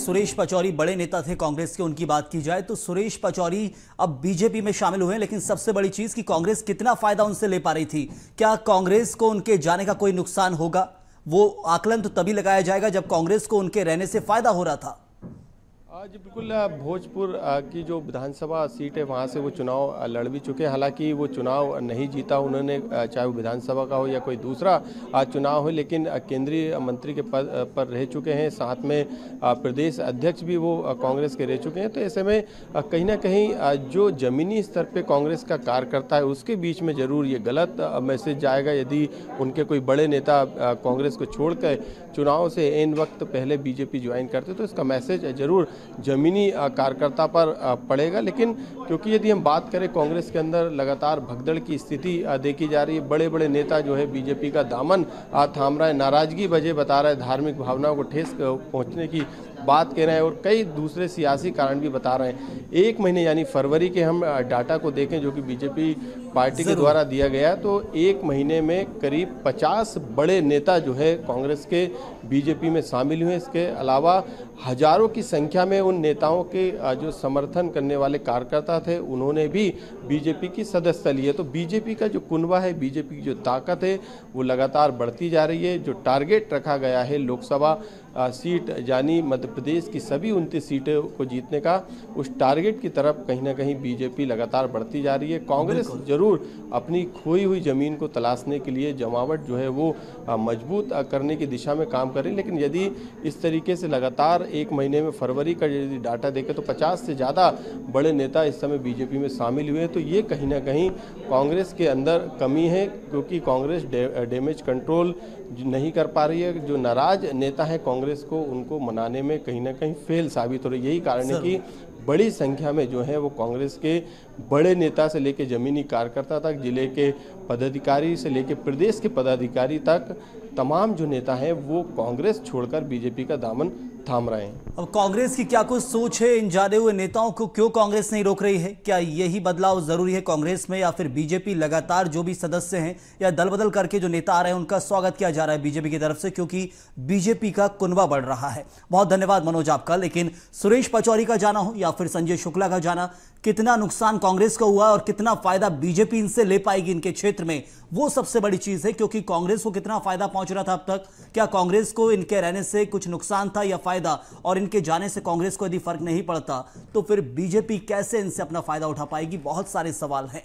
सुरेश पचौरी बड़े नेता थे कांग्रेस के, उनकी बात की जाए तो सुरेश पचौरी अब बीजेपी में शामिल हुए हैं, लेकिन सबसे बड़ी चीज कि कांग्रेस कितना फायदा उनसे ले पा रही थी। क्या कांग्रेस को उनके जाने का कोई नुकसान होगा? वो आकलन तो तभी लगाया जाएगा जब कांग्रेस को उनके रहने से फायदा हो रहा था। आज बिल्कुल भोजपुर की जो विधानसभा सीट है वहाँ से वो चुनाव लड़ भी चुके हैं। हालांकि वो चुनाव नहीं जीता उन्होंने, चाहे वो विधानसभा का हो या कोई दूसरा चुनाव हो, लेकिन केंद्रीय मंत्री के पद पर रह चुके हैं। साथ में प्रदेश अध्यक्ष भी वो कांग्रेस के रह चुके हैं। तो ऐसे में कहीं ना कहीं जो ज़मीनी स्तर पर कांग्रेस का कार्यकर्ता है उसके बीच में ज़रूर ये गलत मैसेज जाएगा यदि उनके कोई बड़े नेता कांग्रेस को छोड़ कर चुनाव से एन वक्त पहले बीजेपी ज्वाइन करते, तो इसका मैसेज ज़रूर जमीनी कार्यकर्ता पर पड़ेगा। लेकिन क्योंकि यदि हम बात करें कांग्रेस के अंदर लगातार भगदड़ की स्थिति देखी जा रही है, बड़े बड़े नेता जो है बीजेपी का दामन थाम रहा है, नाराजगी वजह बता रहा है, धार्मिक भावनाओं को ठेस पहुंचने की बात कह रहे हैं और कई दूसरे सियासी कारण भी बता रहे हैं। एक महीने यानी फरवरी के हम डाटा को देखें जो कि बीजेपी पार्टी के द्वारा दिया गया, तो एक महीने में करीब 50 बड़े नेता जो है कांग्रेस के बीजेपी में शामिल हुए। इसके अलावा हजारों की संख्या में उन नेताओं के जो समर्थन करने वाले कार्यकर्ता थे उन्होंने भी बीजेपी की सदस्यता ली है। तो बीजेपी का जो कुनबा है, बीजेपी की जो ताकत है वो लगातार बढ़ती जा रही है। जो टारगेट रखा गया है लोकसभा सीट यानी मध्य प्रदेश की सभी 29 सीटों को जीतने का, उस टारगेट की तरफ कहीं ना कहीं बीजेपी लगातार बढ़ती जा रही है। कांग्रेस जरूर अपनी खोई हुई जमीन को तलाशने के लिए जमावट जो है वो मजबूत करने की दिशा में काम कर रही है। लेकिन यदि इस तरीके से लगातार एक महीने में फरवरी का यदि डाटा देखें तो 50 से ज़्यादा बड़े नेता इस समय बीजेपी में शामिल हुए, तो ये कहीं ना कहीं कांग्रेस के अंदर कमी है, क्योंकि कांग्रेस डैमेज कंट्रोल नहीं कर पा रही है। जो नाराज नेता है कांग्रेस को, उनको मनाने में कहीं ना कहीं फेल साबित हो रही है। यही कारण है कि बड़ी संख्या में जो है वो कांग्रेस के बड़े नेता से लेकर जमीनी कार्यकर्ता तक, जिले के पदाधिकारी से लेकर प्रदेश के पदाधिकारी तक, तमाम जो नेता हैं वो कांग्रेस छोड़कर बीजेपी का दामन थाम रहे हैं। अब कांग्रेस की क्या कुछ सोच है? इन जाने हुए नेताओं को क्यों कांग्रेस नहीं रोक रही है? क्या यही बदलाव जरूरी है कांग्रेस में, या फिर बीजेपी लगातार जो भी सदस्य हैं या दल बदल करके जो नेता आ रहे हैं उनका स्वागत किया जा रहा है बीजेपी की तरफ से, क्योंकि बीजेपी का कुनबा बढ़ रहा है? बहुत धन्यवाद मनोज आपका। लेकिन सुरेश पचौरी का जाना हो या फिर संजय शुक्ला का जाना, कितना नुकसान कांग्रेस को हुआ और कितना फायदा बीजेपी इनसे ले पाएगी इनके क्षेत्र में, वो सबसे बड़ी चीज है। क्योंकि कांग्रेस को कितना फायदा पहुंच रहा था अब तक, क्या कांग्रेस को इनके रहने से कुछ नुकसान था या फायदा, और इनके जाने से कांग्रेस को यदि फर्क नहीं पड़ता तो फिर बीजेपी कैसे इनसे अपना फायदा उठा पाएगी? बहुत सारे सवाल हैं।